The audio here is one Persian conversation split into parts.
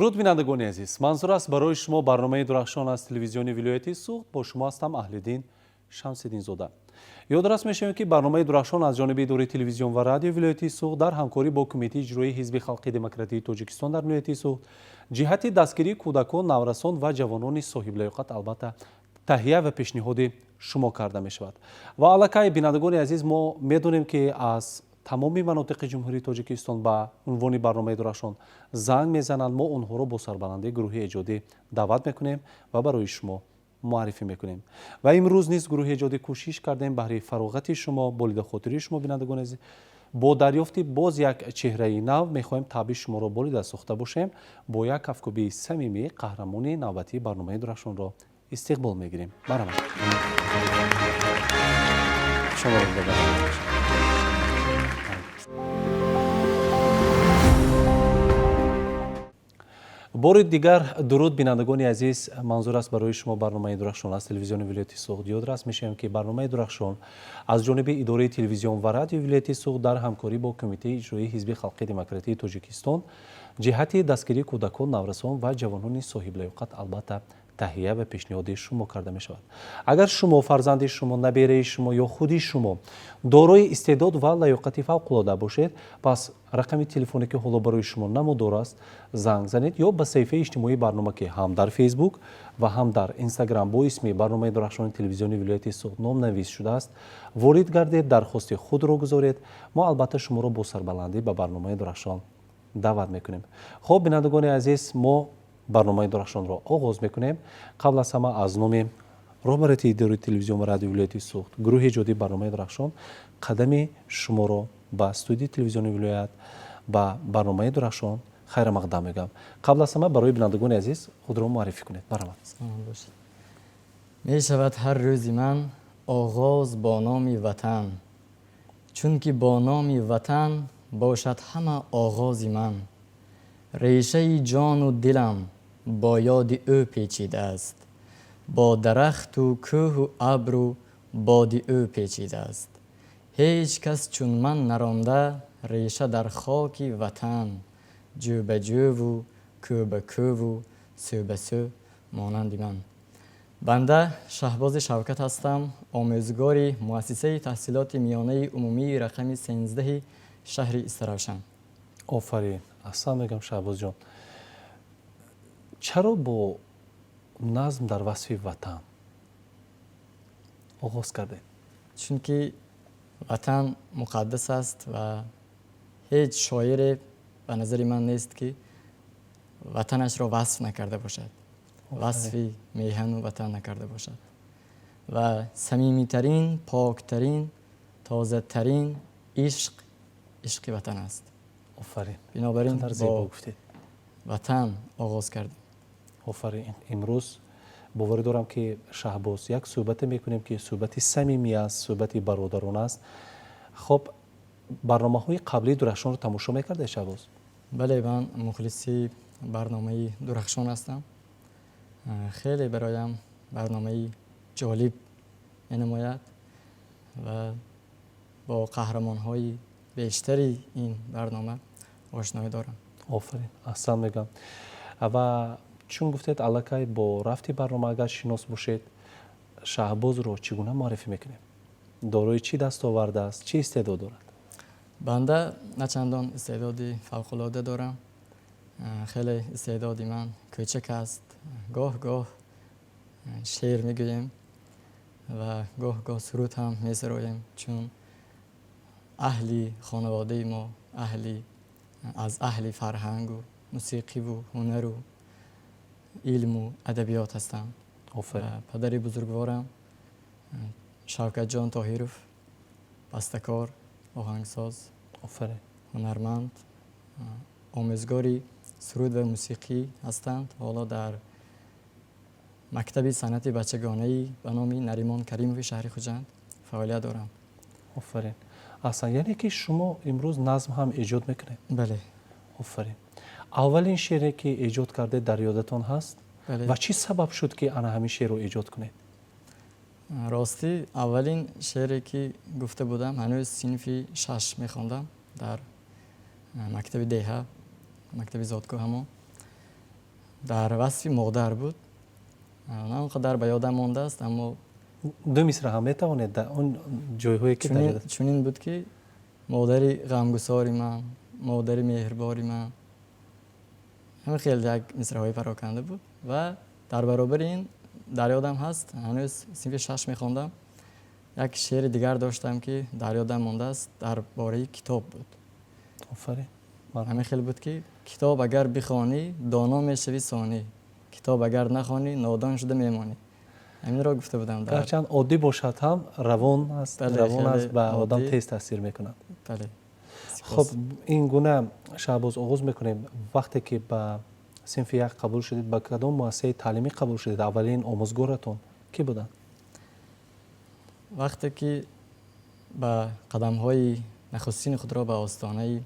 درود بینندگان عزیز، منظور است برای شما برنامه درخشان از تلویزیون ولایت سوخت. با شما هستم اهل‌دین شمس‌الدین زاده. یادداشت می‌شویم که برنامه درخشان از جانب اداره تلویزیون و رادیو ولایت سوخت در همکاری با کمیته اجرایی حزب خلقی دموکراتیک تاجیکستان در ولایت سوخت جهت دستگیری کودکان، نورسان و جوانان صاحب لیاقت البته تهیه و پیشنهاد شما کرده می‌شود. و علاقه بینندگان عزیز، ما می‌دونیم که از تمامی مناطق جمهوری تاجیکستان به عنوان برنامه درخشان زنگ میزنند. ما اونها رو با سربلندی گروه ایجادی دعوت میکنیم و برای شما معرفی میکنیم. و امروز نیز گروه ایجادی کوشش کردیم برای فراغت شما، بلند خاطری شما بینندگان عزیز، با دریافت باز یک چهره نو میخواهیم تعبیر شما را بلند ساخته باشیم. با یک افکاری صمیمی قهرمان نوبتی برنامه درخشان را استقبال میگیریم. برنامه شما را ببینید. بار دیگر درود بینندگان عزیز، منظور است برای شما برنامه درخشان از تلویزیون ولایت سوخت. یادداشت می‌شویم که برنامه درخشان از جانب اداره تلویزیون و رادیو ولایت سوخت در همکاری با کمیته اجرایی حزب خلقی دموکراتیک تاجیکستان جهت دستگیری کودکان، نورسان و جوانان صاحب لیاقت البته تهیه و پیشنهاد شما کرده می شود. اگر شما، فرزند شما، نبیره شما یا خودی شما دارای استعداد و لیاقت فوق العاده باشید، پس رقم تلفنی که حالا برای شما نمودار است زنگ زنید یا به صفحه اجتماعی برنامه که هم در فیسبوک و هم در اینستاگرام با اسم برنامه درخشان تلویزیون ولایت سوخت نام نویس شده است وارد گردید، درخواست خود را گذارید. ما البته شما را با سربلندی به برنامه درخشان دعوت میکنیم. خب بینندگان عزیز، ما برنامه درخشان را آغاز میکنیم. قبل از همه از نام رهبری اداره تلویزیون و رادیو ولایت سوخت گروه ایجادی برنامه درخشان قدم شما را به استودیو تلویزیون ولایت با برنامه درخشان خیر مقدم میگم. قبل از همه برای بینندگان عزیز خود را معرفی کنید. برنامه می شود هر روزی من آغاز با نام وطن، چون که با نام وطن باشد همه آغازی من. ریشه جان و دلم با یاد او پیچیده است، با درخت و کوه و ابر و باد او پیچیده است. هیچ کس چون من نرانده ریشه در خاک وطن، جو به جو و کو به کو و سو به سو مانند من. بنده شهباز شوکت هستم، آموزگار مؤسسه تحصیلات میانه عمومی رقم 13 شهر استراوشن. آفرین. اصلا میگم شهباز جان، چرا با نظم در وصف وطن آغاز کرده؟ چون که وطن مقدس است و هیچ شاعر به نظر من نیست که وطنش را وصف نکرده باشد، وصف میهن و وطن نکرده باشد. و صمیمی‌ترین، پاکترین، تازه‌ترین عشق وطن است. آفرین. بنابراین با گفتید وطن آغاز کردیم. آفرین. امروز باور دارم که شهباز یک صحبت میکنیم که صحبت صمیمی است، صحبت برادرانه است. خب برنامه‌های قبلی درخشان رو تماشا میکرده شهباز؟ بله، من مخلصی برنامه درخشان هستم. خیلی برایم برنامه جالب می‌نماید و با قهرمان‌های بیشتری این برنامه آشنایی دارم. آفرین. اصلا میگم. و چون گفتید علاقه با رفت برنامه اگر شناس باشید، شهباز رو چگونه معرفی میکنیم؟ دارای چی دستاورده است؟ چی استعداد دارد؟ بنده نه چندان استعدادی فوق‌العاده دارم. خیلی استعدادی من کوچک است. گاه گاه شعر میگویم و گاه گاه سرود هم میسرایم، چون اهلی خانواده ما از اهل فرهنگ و موسیقی و هنر و علم و ادبیات هستم. پدر بزرگوارم شوکت جان طاهروف بسته‌کار، آهنگساز، هنرمند، آموزگاری سرود و موسیقی هستند. حالا در مکتب صنعت بچگانه‌ای به نام نریمان کریموف شهر خوجند فعالیت دارم. آفرین. اصلا یعنی که شما امروز نظم هم ایجاد میکنید؟ بله. آفرین. اولین شعری که ایجاد کرده در یادتان هست؟ بله. و چی سبب شد که انا همین شعر رو ایجاد کنید؟ راستی اولین شعری که گفته بودم هنوز صنف 6 میخوندم در مکتب دیها، مکتب زادگاه همون. در وصف مادر بود. نه اونقدر به یادم مانده است، اما دو مصرع هم میتوانید در اون جایهایی که دارید چنین بود که مادری غمگساری من، مادری مهربانی من، همه خیلی یک مصرع‌های پراکنده بود. و در برابر این در یادم هست، هنوز صنف 6 میخوندم، یک شعر دیگر داشتم که در یادم مانده است، درباره کتاب بود. آفرین. همه خیلی بود که کتاب اگر بخوانی دانا میشوی ثانی، کتاب اگر نخوانی نادان شده میمانی. همین را گفته بودم. گرچند عادی باشد هم روان است، روان است و آدم تیز تاثیر میکند. بله. خب این گونه شهباز آغاز میکنیم. وقتی که به صنف 1 قبول شدید، به کدام مؤسسه تعلیمی قبول شدید؟ اولین آموزگارتون کی بودن؟ وقتی که به قدم‌های نخستین خود را به آستانه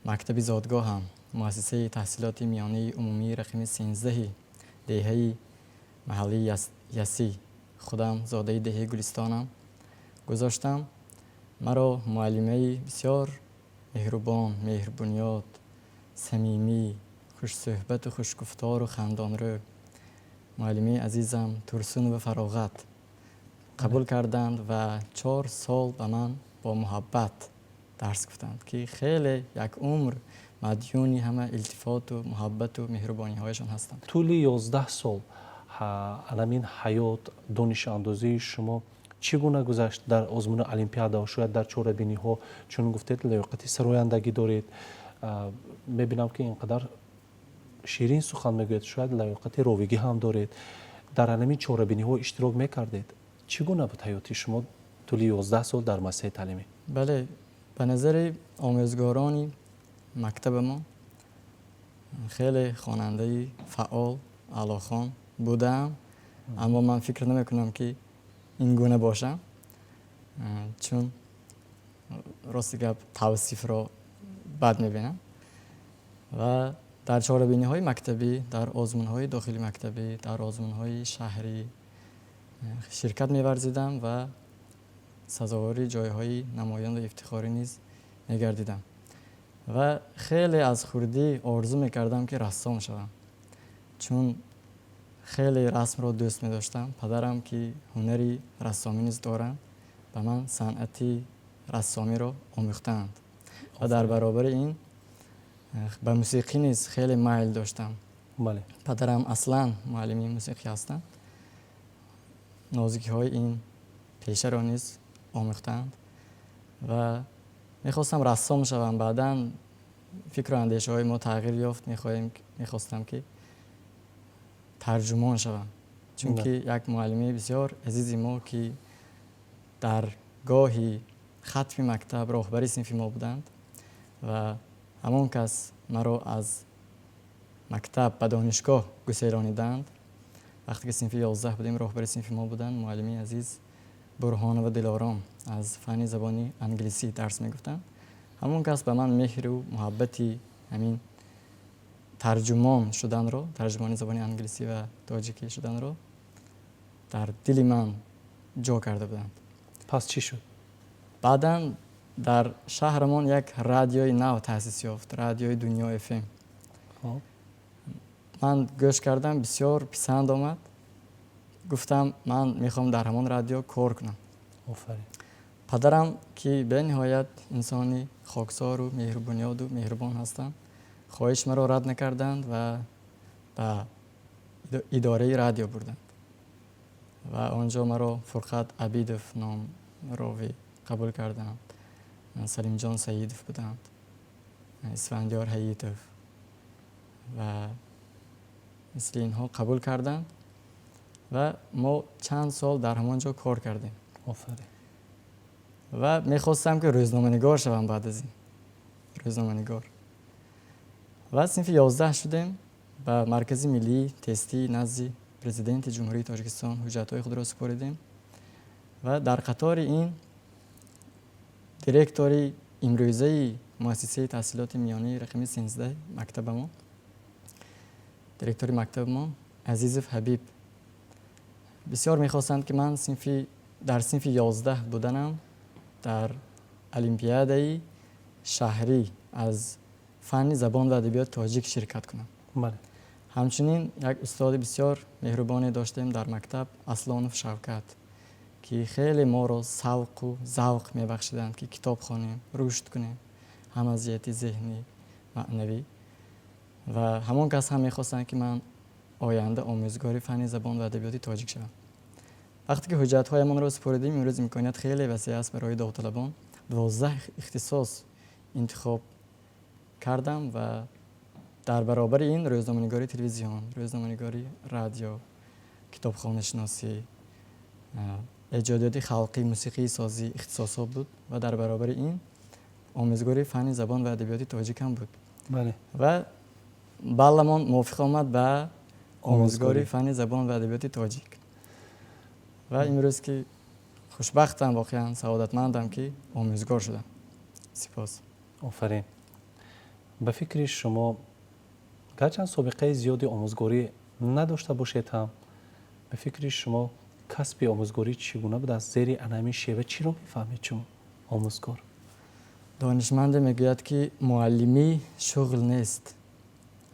مکتب زادگاه هم، مؤسسه تحصیلات میانه عمومی رقم 13 دهه محلی یسی، خودم زاده دهه گلستانم، گذاشتم، مرا معلمه بسیار مهربان، مهربانیات، صمیمی، خوش صحبت و خوش گفتار و خندان رو، معلمه عزیزم ترسون و فراغت قبول کردند و 4 سال به من با محبت درس گفتند که خیلی یک عمر مدیونی همه التفات و محبت و مهربانی هایشان هستند. طول 11 سال علمین حیات دانش اندازی شما چگونه گذشت در آزمون المپیادا؟ شاید در چهاره‌بینی ها چون گفتید لیاقت سرایندگی دارید، میبینم که اینقدر شیرین سخن میگوید، شاید لیاقت راویگی هم دارید، در علمین چهاره‌بینی ها اشتراک میکردید. چگونه بود حیاتی شما طول 11 سال در مؤسسه تعلیمی؟ بله، به نظر آموزگاران مکتب ما خیلی خواننده فعال، علاخوان بودم، اما من فکر نمی کنم که این گونه باشم، چون راستی گپ توصیف را بد میبینم. و در چهاره‌بینی های مکتبی، در آزمون های داخلی مکتبی، در آزمون های شهری شرکت می‌ورزیدم و سزاوار جایهای نمایان و افتخاری نیز می‌گردیدم و خیلی از خردی آرزو می‌کردم که رسام شوم، چون خیلی رسم را دوست می‌داشتم. پدرم که هنری رسامی نیز دارند، به من صنعتی رسامی را آموختند و در برابر این به موسیقی نیز خیلی میل داشتم. بله. پدرم اصلا معلم موسیقی هستند، نازکی های این پیشه را نیز آموختند و میخواستم رسام شوم. بعداً فکر و اندیشه های ما تغییر یافت، میخواستم که ترجمان شوم، چون که یک معلمه بسیار عزیزی ما که در گاهی ختم مکتب راهبری صنف ما بودند و همان کس مرا از مکتب به دانشگاه گسیلانیدند. وقتی که صنف 11 بودیم راهبر صنف ما بودن معلمی عزیز برهان و دلارام از فن زبانی انگلیسی درس میگفتن. همون کس به من مهر و محبتی همین ترجمان شدن رو، ترجمانی زبانی انگلیسی و تاجیکی شدن رو در دل من جا کرده بودند. پس چی شد؟ بعداً در شهرمان یک رادیوی نو تأسیس یافت، رادیوی دنیا اف ام. من گوش کردم، بسیار پسند آمد، گفتم من میخوام در همان رادیو کار کنم. آفرین. پدرم که به نهایت انسانی خاکسار و مهربانیاد و مهربان هستند، خواهش مرا رد نکردند و به اداره رادیو بردند و آنجا مرا فرقت عبیدوف نام راوی قبول کردند، سلیم جان سیدوف بودند، اسفندیار حییتوف و مثل اینها قبول کردند و ما چند سال در همانجا کار کردیم. آفرین. و میخواستم که روزنامه نگار شوم. بعد از این روزنامه نگار و صنف 11 شدیم، به مرکز ملی تستی نزد پرزیدنت جمهوری تاجیکستان حجتهای خود را سپاریدیم و در قطار این دیرکتوری امروزه مؤسسه تحصیلات میانه رقم 13 مکتب ما، دیرکتوری مکتب ما عزیزف حبیب بسیار میخواستند که من در صنف 11 بودنم در المپیادای شهری از فن زبان و ادبیات تاجیک شرکت کنم. بله. همچنین یک استاد بسیار مهربانی داشتیم در مکتب، اصلانوف شوکت، که خیلی ما رو سوق و ذوق میبخشیدند که کتاب خوانیم، رشد کنیم، هم از جهت ذهنی، معنوی. و همون کس هم میخواستند که من آینده آموزگار فن زبان و ادبیات تاجیک شوم. وقتی که حجت‌هایمان را سپردیم، امروز امکانیت خیلی وسیع است برای داوطلبان. 12 اختصاص انتخاب کردم و در برابر این روزنامه‌نگاری تلویزیون، روزنامه‌نگاری رادیو، کتابخانه شناسی، ایجادیات خلقی، موسیقی سازی اختصاصات بود و در برابر این آموزگاری فن زبان و ادبیات تاجیک هم بود. بله. و بلمان موافق آمد به آموزگاری فن زبان و ادبیات تاجیک. و امروز که خوشبختم، واقعا سعادتمندم که آموزگار شدم. سپاس. آفرین. به فکر شما گرچند سابقه زیادی آموزگاری نداشته باشید هم، به فکر شما کسب آموزگاری چگونه بود؟ از زیر انمی شیوه چی رو میفهمید شما آموزگار؟ دانشمند میگوید که معلمی شغل نیست،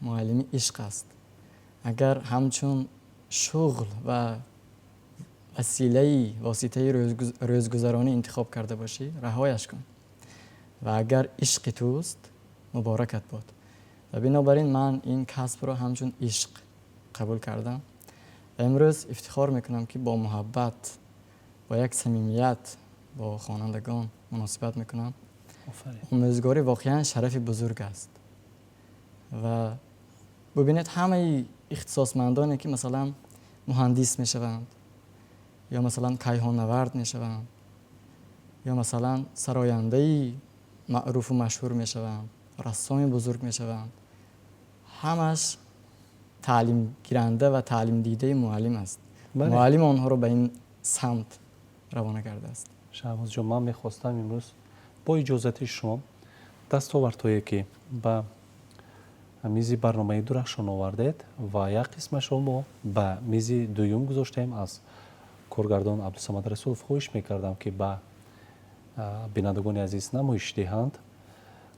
معلمی عشق است. اگر همچون شغل و واسطه روزگذرانی انتخاب کرده باشی، رهایش کن و اگر عشق توست، مبارکت باد. و بنابراین من این کسب را همچون عشق قبول کردم. امروز افتخار میکنم که با محبت، با یک صمیمیت با خوانندگان مناسبت میکنم. آموزگاری واقعا شرف بزرگ است. و ببینید همه اختصاصمندانی که مثلا مهندس میشوند، یا مثلا کیهان نورد میشوند، یا مثلا سراینده معروف و مشهور میشوند، رسام بزرگ میشوند، همش تعلیم گیرنده و تعلیم دیده معلم است. معلم آنها رو به این سمت روانه کرده است. شهباز جان، من میخواستم امروز با اجازت شما دستاوردهایی که به میز برنامه درخشان آوردید و یک قسمش رو ما به میز دوم گذاشتیم. از کارگردان عبدالصمد رسولов خواهش میکردم که به بینندگان عزیز نمایش دهند.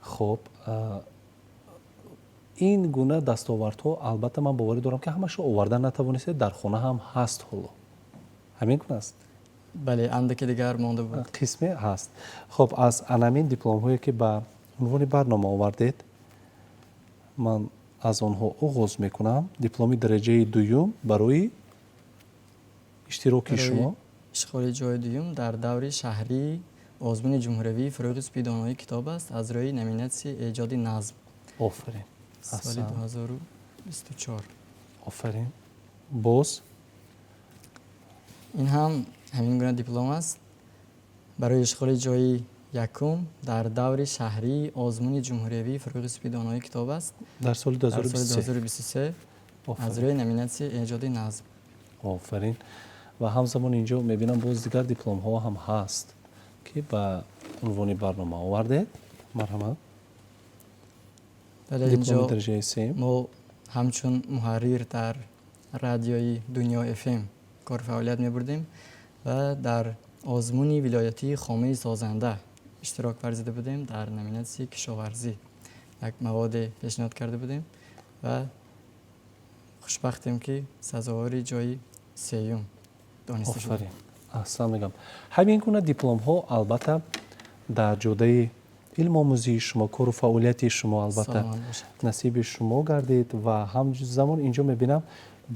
خب این گونه دستاوردها البته من باوری دارم که همش آوردن نتوانستید، در خانه هم هست. حالا همین گونه است. بله، اندکی دیگر مانده بود. قسمی هست. خب از انامین دیپلم هایی که به عنوان برنامه آوردید، من از آنها آغاز میکنم. دیپلمی درجه دوم برای اشتراک شما. اشغال جای دوم در دوره شهری آزمون جمهوری فروغ سپیدانوی کتاب است از روی نامیناسی ایجاد نظم. آفرین. سال 2024. آفرین. باز این هم همین گونه دیپلم است برای اشغال جای یکم در دوره شهری آزمون جمهوری فروغ سپیدانوی کتاب است در سال 2023 از روی نامیناسی ایجاد نظم. آفرین. و همزمان اینجا میبینم باز دیگر دیپلم ها هم هست که به عنوان برنامه آوردید. مرحمت. بله، اینجا درجه 3 ما همچون محرر در رادیوی دنیا اف ام کار فعالیت می‌بردیم و در آزمون ولایتی خامه سازنده اشتراک ورزیده بودیم. در نامیناسی کشاورزی یک مواد پیشنهاد کرده بودیم و خوشبختیم که سزاوار جای سیوم دانسته شدیم. آفرین. احسن میگم. همین گونه دیپلم ها البته در جوده علم آموزی شما، کار و فعالیت شما البته نصیب شما گردید و همزمان اینجا میبینم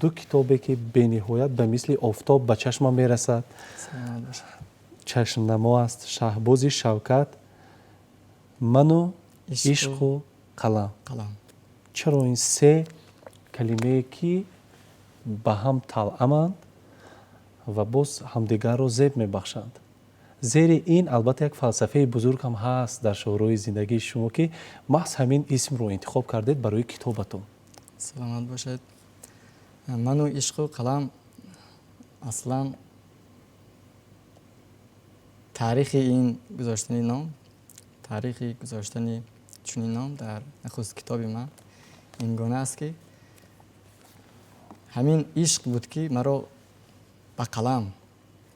دو کتابی که به نهایت به مثل آفتاب به چشم میرسد. چشم نما است. شهباز شوکت، من و عشق و قلم. چرا این سه کلمه که به هم توأمند و باز همدیگر را زیب میبخشند؟ زیر این البته یک فلسفه بزرگ هم هست در شاهراه زندگی شما که محض همین اسم رو انتخاب کردید برای کتابتون. سلامت باشید. من و عشق و قلم اصلا تاریخ این گذاشتنی نام، تاریخ گذاشتنی چنین نام در نخست کتاب من این گونه است که همین عشق بود که مرا به قلم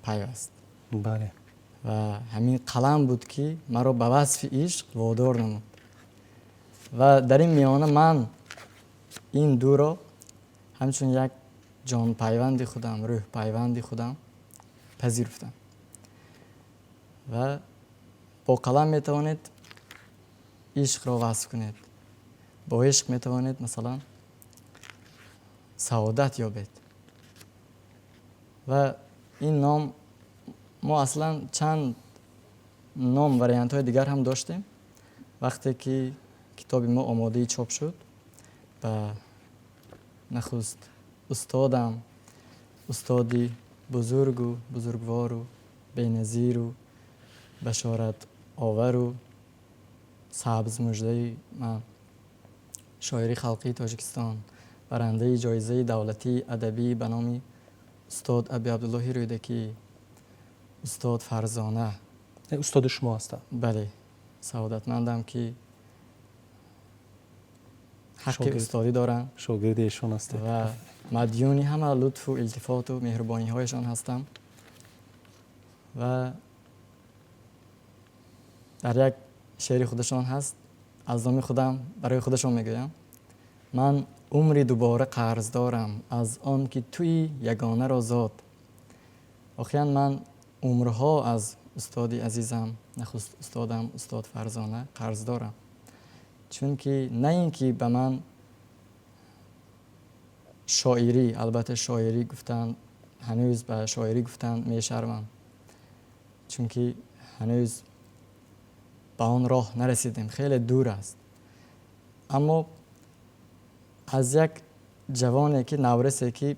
پیوست. بله. و همین قلم بود که مرا به وصف عشق وادار نمود. و در این میانه من این دو را همچون یک جان پیوندی خودم، روح پیوندی خودم پذیرفتم. و با قلم میتوانید عشق را وصف کنید، با عشق میتوانید مثلا سعادت یابید. و این نام ما اصلا چند نام وریانت های دیگر هم داشتیم. وقتی که کتاب ما آماده چاپ شد، و نخست استادم، استادی بزرگ و بزرگوار و بی‌نظیر و بشارت آور و سبز مژده من، شاعری خلقی تاجیکستان، برنده جایزه دولتی ادبی به نام استاد ابی عبدالله رویدکی، استاد فرزانه. استاد شما هستم. بله، سعادتمندم که حق شاگرد. استادی دارم شاگرد ایشون هستید. و مدیونی همه لطف و التفات و مهربانی هایشان هستم. و در یک شعر خودشان هست، از نام خودم برای خودشان میگویم: من عمری دوباره قرض دارم از آن که توی یگانه را زاد. واقعا من عمرها از استادی عزیزم، نخست استادم استاد فرزانه، قرض دارم. چون که نه اینکه به من شاعری، البته شاعری گفتن، هنوز به شاعری گفتن میشرمم، چون که هنوز به آن راه نرسیدیم، خیلی دور است. اما از یک جوانی که نورسه که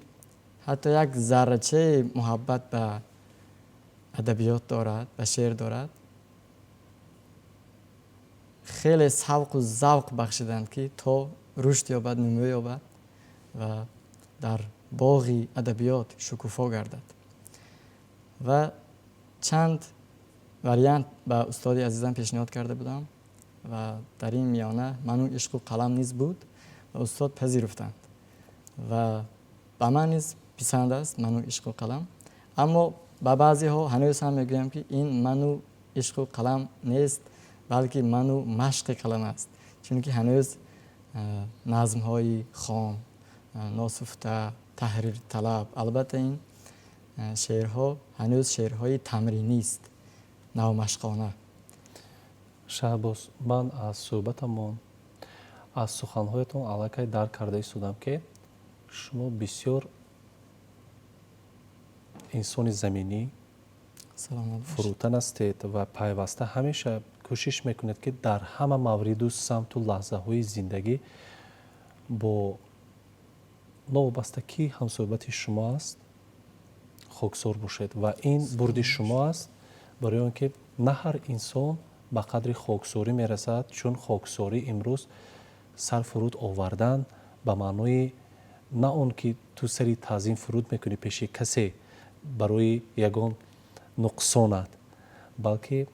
حتی یک ذره‌چه محبت به ادبیات دارد، به شعر دارد، خیلی سوق و ذوق بخشیدند که تا رشد یابد، نمو یابد و در باغ ادبیات شکوفا گردد. و چند وریانت به استاد عزیزم پیشنهاد کرده بودم و در این میانه منو عشق و قلم نیز بود و استاد پذیرفتند و به من نیز پسند است منو عشق و قلم. اما به بعضی ها هنوز هم میگویم که این منو عشق و قلم نیست، بلکه منو مشق قلم است، چون که هنوز نظم های خام، ناسفته، تحریر طلب، البته این شعرها هنوز شعرهای تمرینی است، نو مشقانه. شهباز، من از صحبتمان، از سخنهایتان علاقه درک کرده ایستادم که شما بسیار انسان زمینی، فروتن هستید و پیوسته همیشه کوشش میکنید که در همه مورد و سمت و لحظه های زندگی با نوابستگی همصحبت شما است خاکسار باشید و این برد شما است برای آنکه نه هر انسان به قدر خاکساری میرسد، چون خاکساری امروز سر فرود آوردن به معنای نه اون که تو سری تعظیم فرود میکنی پیش کسی برای یگان نقصانت، بلکه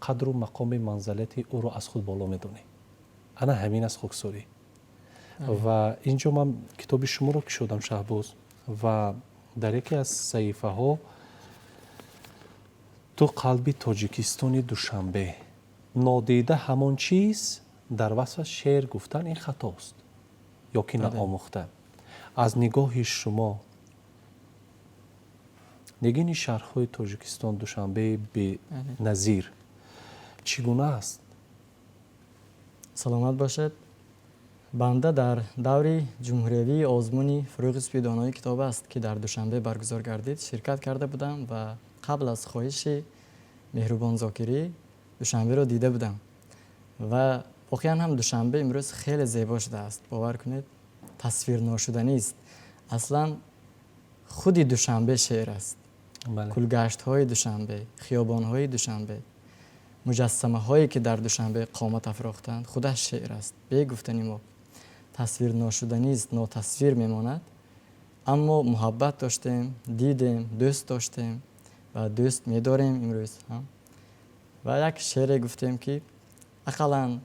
قدر و مقام منزلت او رو از خود بالا میدونی. انا همین از خاکساری. و اینجا من کتاب شما رو کشیدم شهباز و در یکی از صحیفه ها تو قلبی تاجیکستانی دوشنبه نادیده همان چیز در وصف شعر گفتن این خطاست یا که ناآموخته. از نگاه شما نگین شهرهای تاجیکستان دوشنبه به نظیر چگونه است؟ سلامت باشد. بنده در دوری جمهوری آزمونی فروغ سپیدانایی کتاب است که در دوشنبه برگزار گردید شرکت کرده بودم و قبل از خواهش مهربان زاکری دوشنبه را دیده بودم و واقعا هم دوشنبه امروز خیلی زیبا شده است. باور کنید تصویر ناشدنی است. اصلا خودی دوشنبه شعر است. کلگشت های دوشنبه، خیابان های دوشنبه، مجسمه هایی که در دوشنبه قامت افراختند خودش شعر است. به گفتنی ما تصویر ناشدنی است، ناتصویر میماند. اما محبت داشتیم، دیدیم، دوست داشتیم و دوست میداریم امروز هم. و یک شعر گفتیم که اقلا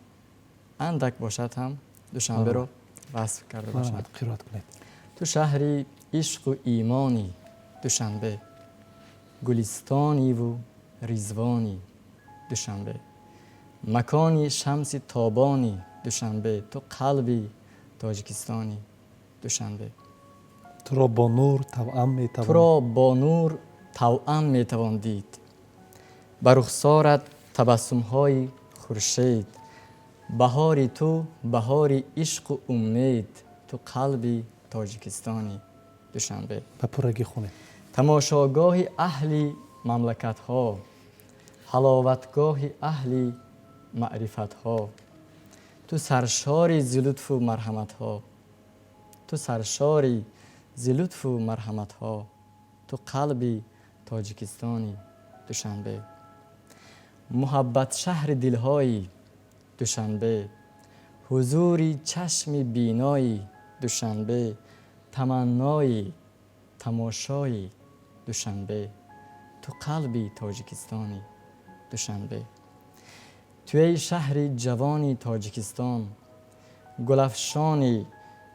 اندک باشد هم دوشنبه رو وصف کرده باشد. تو شهری عشق و ایمانی دوشنبه، گلستانی و ریزوانی دوشنبه، مکانی شمس تابانی دوشنبه، تو قلبی تاجیکستانی دوشنبه. تو را با نور توأم میتوان. تو را با نور توأم میتوان دید. بر رخسارت تبسم‌های خورشید. بهاری تو بهاری عشق و امید. تو قلبی تاجیکستانی. دوشنبه. به پرگی خونه. تماشاگاه اهل مملکت‌ها. حلاوتگاه اهل معرفت‌ها. تو سرشاری ز لطف و مرحمت‌ها. تو سرشاری ز لطف و مرحمت‌ها. تو قلبی تاجیکستانی. دوشنبه. محبت شهر دل‌های. دوشنبه. حضوری چشم بینایی. دوشنبه. تمنای تماشای. دوشنبه. تو قلبی تاجیکستانی. دوشنبه. توی شهر جوانی تاجیکستان. گلفشانی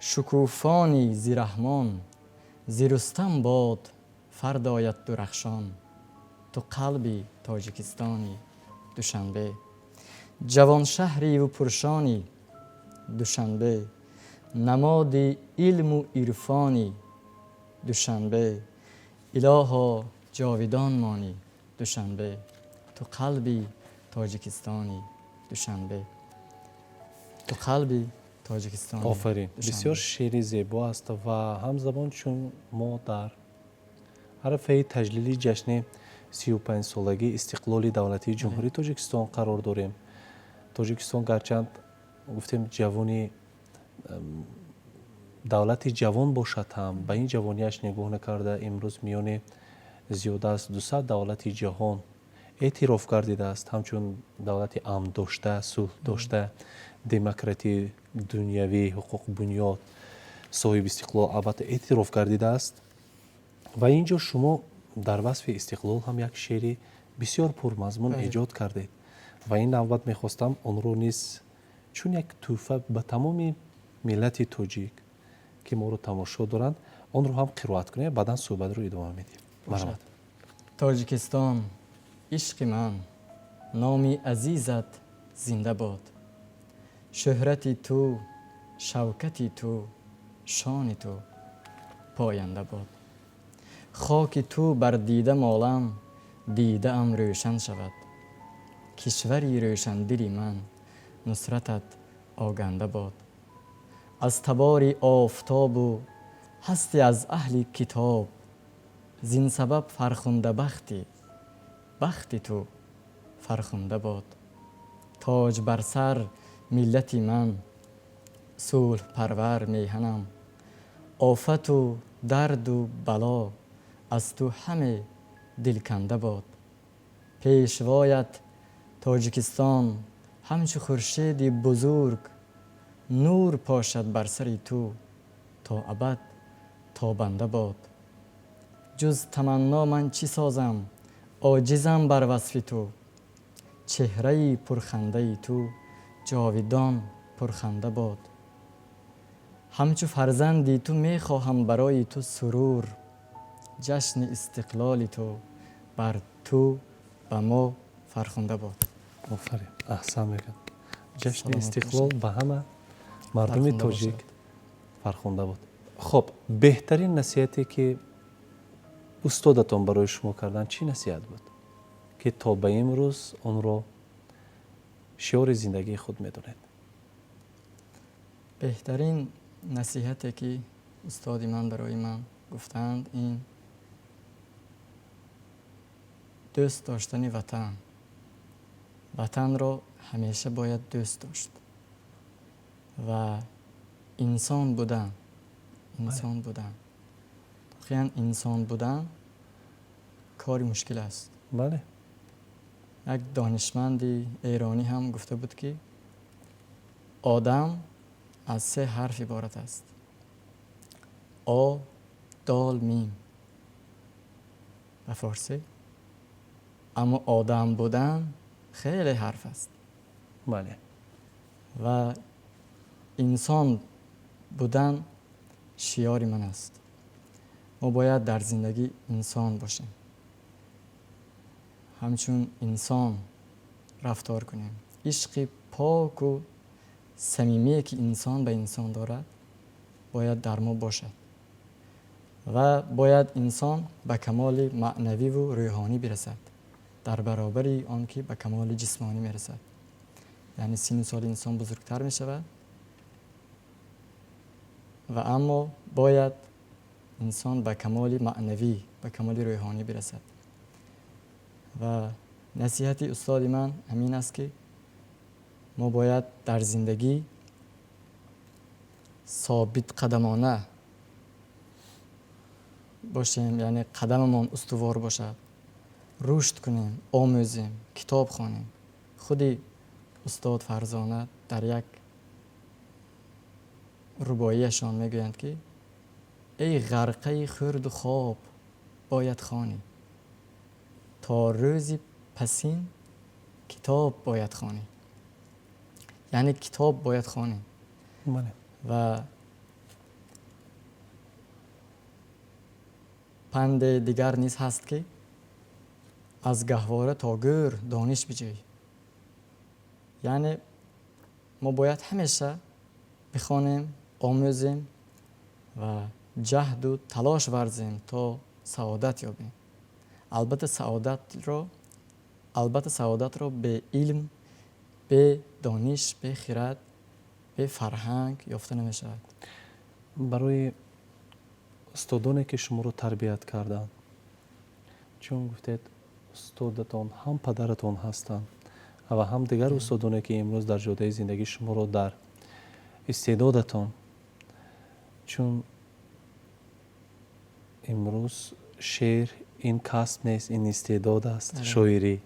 شکوفانی ز رحمان. ز رستم باد فردایت درخشان. تو قلبی تاجیکستانی. دوشنبه. جوان شهری و پرشانی. دوشنبه. نماد علم و عرفانی. دوشنبه. الها جاودان مانی. دوشنبه. تو قلبی تاجیکستانی. دوشنبه. تو قلبی تاجیکستانی. آفرین. دوشنبه. بسیار شعری زیبا است و همزمان چون ما در عرفه تجلیل جشن 35 سالگی استقلال دولتی جمهوری تاجیکستان قرار داریم. تاجیکستان گرچند گفتیم جوانی دولتی جوان باشد هم به این جوانیش نگاه نکرده امروز میان زیاده از 200 دولت جهان اعتراف گردیده است، همچون دولت امن داشته، صلح داشته، دموکراتی دنیوی، حقوق بنیاد، صاحب استقلال البته اعتراف گردیده است. و اینجا شما در وصف استقلال هم یک شعری بسیار پرمضمون ایجاد کردید و این نوبت میخواستم آن رو نیز چون یک تحفه به تمام ملت تاجیک که ما رو تماشا دارند آن رو هم قرائت کنیم، بعدا صحبت رو ادامه میدیم. مرحبا. تاجیکستان عشق من، نامی عزیزت زنده باد. شهرتی تو، شوکتی تو، شان تو پاینده باد. خاک تو بر دیده مالم، دیده ام روشن شود. کشوری روشن دلی من، نصرتت آگنده باد. از تبار آفتاب و هستی از اهل کتاب. زین سبب فرخنده بختی تو فرخنده باد. تاج بر سر ملتی من، صلح پرور میهنم. آفت و درد و بلا از تو همه دلکنده باد. پیشوایت تاجیکستان همچو خورشید بزرگ. نور پاشد بر سر تو تا ابد تابنده باد. جز تمنا من چی سازم، عاجزم بر وصف تو. چهره پرخنده تو جاودان پرخنده باد. همچو فرزندی تو میخواهم برای تو سرور. جشن استقلال تو بر تو به ما فرخنده باد. آفرین. احسن میگم. جشن سلامت استقلال به همه مردم فرخنده تاجیک باشد. فرخنده بود. خب بهترین نصیحتی که استادتان برای شما کردن چی نصیحت بود که تا به امروز آن را شعار زندگی خود میدونید؟ بهترین نصیحتی که استاد من برای من گفتند این دوست داشتن وطن. وطن را همیشه باید دوست داشت و انسان بودن. واقعا انسان بودن کاری مشکل است. بله. یک دانشمند ایرانی هم گفته بود که آدم از 3 حرف عبارت است: آ، دال، میم به فارسی. اما آدم بودن خیلی حرف است بله. و انسان بودن شیار من است. ما باید در زندگی انسان باشیم، همچون انسان رفتار کنیم. عشق پاک و صمیمی که انسان به انسان دارد باید در ما باشد و باید انسان به کمال معنوی و روحانی برسد در برابر آن که به کمال جسمانی میرسد. یعنی سن سال انسان بزرگتر می شود و اما باید انسان به کمال معنوی به کمال روحانی برسد. و نصیحت استاد من همین است که ما باید در زندگی ثابت قدمانه باشیم، یعنی قدممان استوار باشد، رشد کنیم، آموزیم، کتاب خوانیم. خودی استاد فرزانه در یک رباعیشان میگویند که ای غرقه خورد و خواب باید خوانی، تا روزی پسین کتاب باید خوانی. یعنی کتاب باید خوانی. بله. و پند دیگر نیز هست که از گهواره تا گور دانش بجوی. یعنی ما باید همیشه بخوانیم، آموزیم و جهد و تلاش ورزیم تا سعادت یابیم. البته سعادت را به علم، به دانش، به خرد، به فرهنگ یافته نمی شود. برای استادانی که شما رو تربیت کردن، چون گفتید استادتان هم پدرتان هستند و هم دیگر استادانی که امروز در جاده زندگی شما رو در استعدادتان، چون امروز شعر این کسب نیست، این استعداد است. شاعری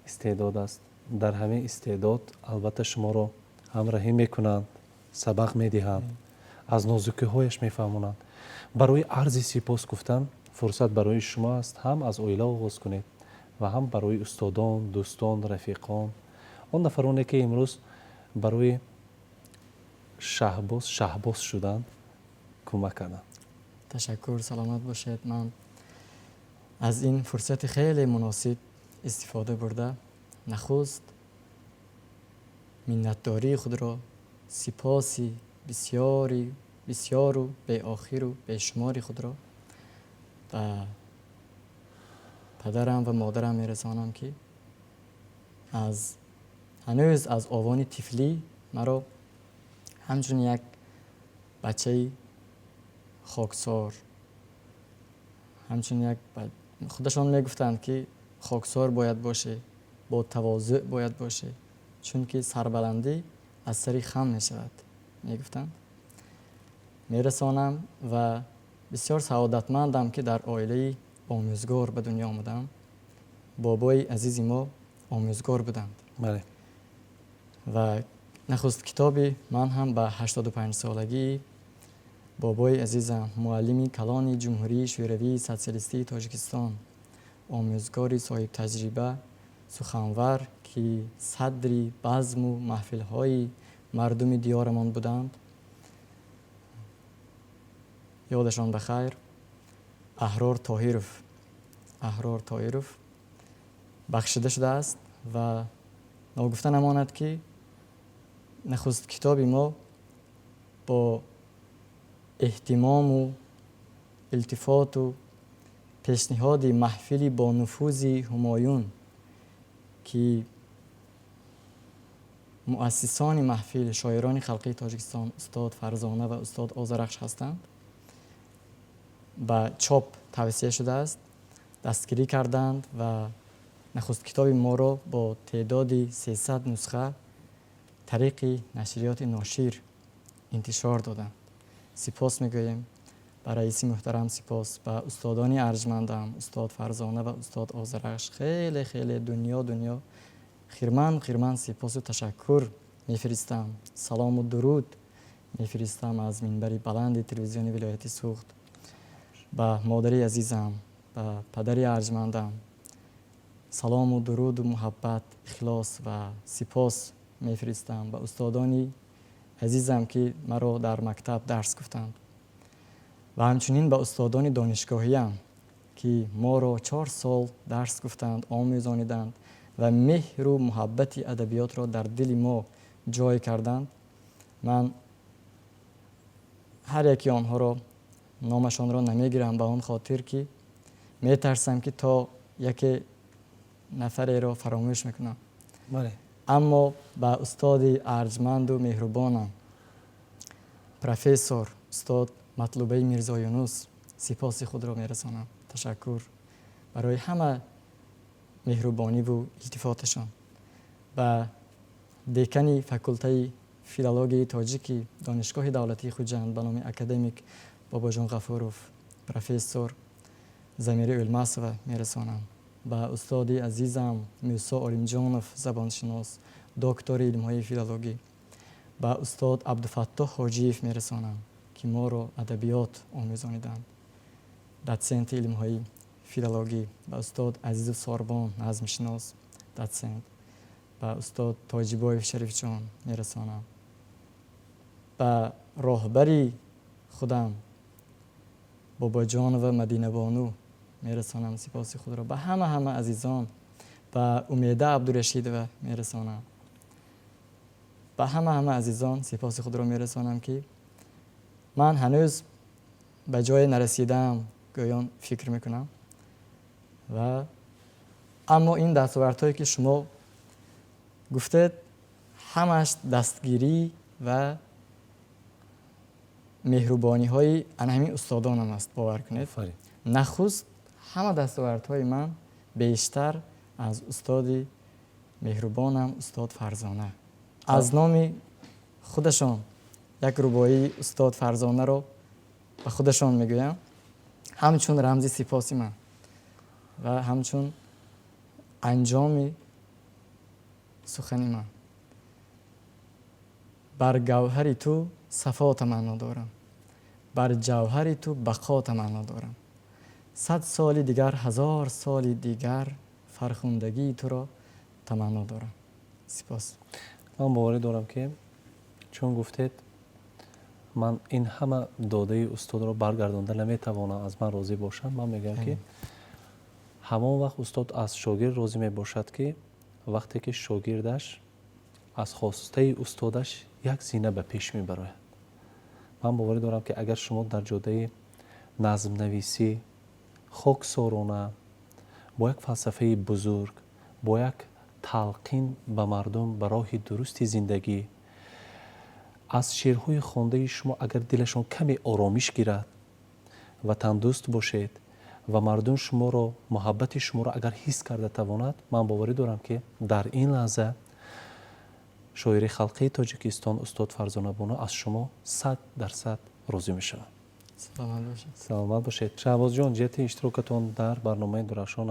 استعداد است. در همه استعداد البته شما رو همراهی میکنند، سبق میدهند، از نازکی هایش میفهمونند. برای عرض سپاس گفتن فرصت برای شما است، هم از اویلا آغاز کنید و هم برای استادان، دوستان، رفیقان، آن نفرانی که امروز برای شهباز شدن کمک کردن. تشکر، سلامت باشید. من از این فرصت خیلی مناسب استفاده برده نخست منتداری خود را، سپاسی بسیار و به آخر و به شماری خود را به پدرم و مادرم میرسانم که هنوز از آوان طفلی مرا همچون یک بچه خاکسار، همچون یک خودشان میگفتند که خاکسار باید باشه، با تواضع باید باشه، چون که سربلندی از سر خم میشود میگفتند. میرسانم و بسیار سعادتمندم که در عائله آموزگار به دنیا آمدم. بابای عزیز ما آموزگار بودند. بله. و نخست کتابی من هم به 85 سالگی بابای عزیزم، معلم کلان جمهوری شوروی سوسیالیستی تاجیکستان، آموزگاری صاحب تجربه، سخنور که صدری بزم و محفل‌های مردم دیارمان بودند، یادشان بخیر، احرار طاهرов بخشیده شده است. و ناگفته نماند که نخست کتاب ما با اهتمام و التفات و پیشنهاد محفلی با نفوذ همایون که مؤسسان محفل شاعران خلقی تاجیکستان استاد فرزانه و استاد آذرخش هستند، به چاپ توصیه شده است، دستگیری کردند و نخست کتاب ما را با تعداد 300 نسخه طریق نشریات ناشر انتشار دادند. سپاس میگوییم به رئیس محترم، سپاس به استادان ارجمندم، استاد فرزانه و استاد آذرخش. خیلی خیلی دنیا خیرمند سپاس و تشکر میفرستم. سلام و درود میفرستم از منبر بلند تلویزیون ولایت سوخت به مادری عزیزم، به پدری ارجمندم. سلام و درود و محبت، اخلاص و سپاس میفرستم به استادانی عزیزم که مرا در مکتب درس گفتند و همچنین به استادان دانشگاهیم که ما را 4 سال درس گفتند، آموزانیدند و مهر و محبت ادبیات را در دل ما جای کردند. من هر یکی آنها را نامشان را نمیگیرم به آن خاطر که میترسم که تا یک نفری را فراموش میکنم. بله. اما به استاد ارجمند و مهربانم پروفسور استاد مطلوبه میرزا یونس سپاس خود را میرسانم. تشکر برای همه مهربانی و التفاتشان. و دکانی فاکولته فیلولوژی تاجیکی دانشگاه دولتی خوجند به نام اکادمیک باباجان غفوروف پروفسور زمیری الماسوه میرسانم. به استاد عزیزم موسی علیمجانوف زبانشناس دکتر علمهای فیلولوژی. به استاد عبدالفتاح حاجیف میرسانم که ما را ادبیات آموزانیدند. دوسنت علمهای فیلولوژی. به استاد عزیز ساربان نظم شناس دوسنت. به استاد تاجیبایف شریف جان میرسانم. به راهبری خودم بابا جان و مدینه بانو میرسانم سپاس خود را. به همه عزیزان به امیده عبدالرشید و میرسانم. به همه عزیزان سپاس خود را میرسانم که من هنوز به جای نرسیدم گویان فکر میکنم و اما این دستاوردهایی که شما گفتید همش دستگیری و مهربانی های همین استادانم است. باور کنید نخست همه دستاوردهای من بیشتر از استاد مهربانم استاد فرزانه. از نام خودشان یک ربایی استاد فرزانه رو به خودشان میگویم همچون رمزی سپاسی من و همچون انجام سخنی من. بر گوهری تو صفا تمنا دارم، بر جوهری تو بقا تمنا دارم. 100 سال دیگر 1000 سال دیگر فرخندگی تو را تمنا دارم. سپاس. من باوری دارم که چون گفتید من این همه داده استاد را برگردانده نمیتوانم از من راضی باشم. من میگم که همان وقت استاد از شاگرد راضی میباشد که وقتی که شاگردش از خواسته استادش یک زینه به پیش میبره. من باوری دارم که اگر شما در جاده نظم نویسی خاکسارانه با یک فلسفه بزرگ با یک تلقین به مردم به راه درست زندگی از شعرهای خوانده شما اگر دلشان کمی آرامش گیرد و تندرست باشید و مردم شما را محبت شما را اگر حس کرده تواند، من باوری دارم که در این لحظه شاعر خلقی تاجیکستان استاد فرزانه بانو از شما 100% راضی می شود. سلامت باشید. سلامت باشید. شهباز جان، جهت اشتراکتان در برنامه درخشان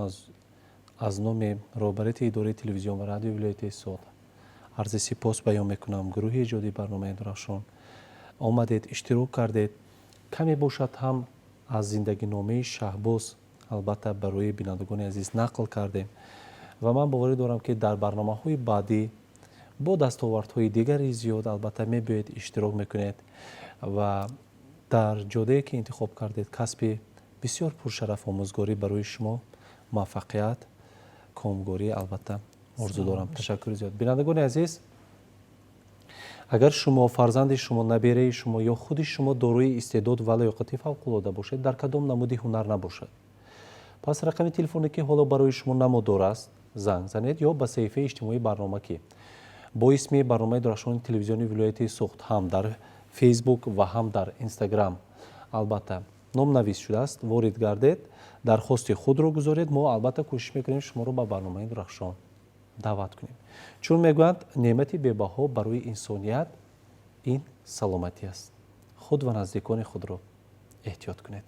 از نام رهبری اداره تلویزیون و رادیو ولایت سوات عرض سپاس بیان میکنم. گروه ایجادی برنامه درخشان آمدید، اشتراک کردید. کمی باشد هم از زندگی نامه شهباز البته برای بینندگان عزیز نقل کردیم و من باوری دارم که در برنامه‌های بعدی با دستاوردهای دیگری زیاد البته میباید اشتراک میکنید و در جاده‌ای که انتخاب کردید کسب بسیار پرشرف آموزگاری برای شما موفقیت کامگاری البته آرزو دارم. تشکر زیاد. بینندگان عزیز، اگر شما فرزند شما نبیره شما یا خود شما دارای استعداد و لیاقت فوق‌العاده باشید در کدام نمودی هنر نباشد، پس رقم تلفنی که حالا برای شما نمودار است زنگ زنید یا به صفحه اجتماعی برنامه که با اسم برنامه درخشان تلویزیونی ولایت سوخت هم در فیسبوک و هم در اینستاگرام البته نام نویس شده است وارد گردید، درخواست خود رو گذارید. ما البته کوشش میکنیم شما رو به برنامه درخشان دعوت کنیم، چون میگویند نعمتی بی‌بها برای انسانیت این سلامتی است. خود و نزدیکان خود رو احتیاط کنید.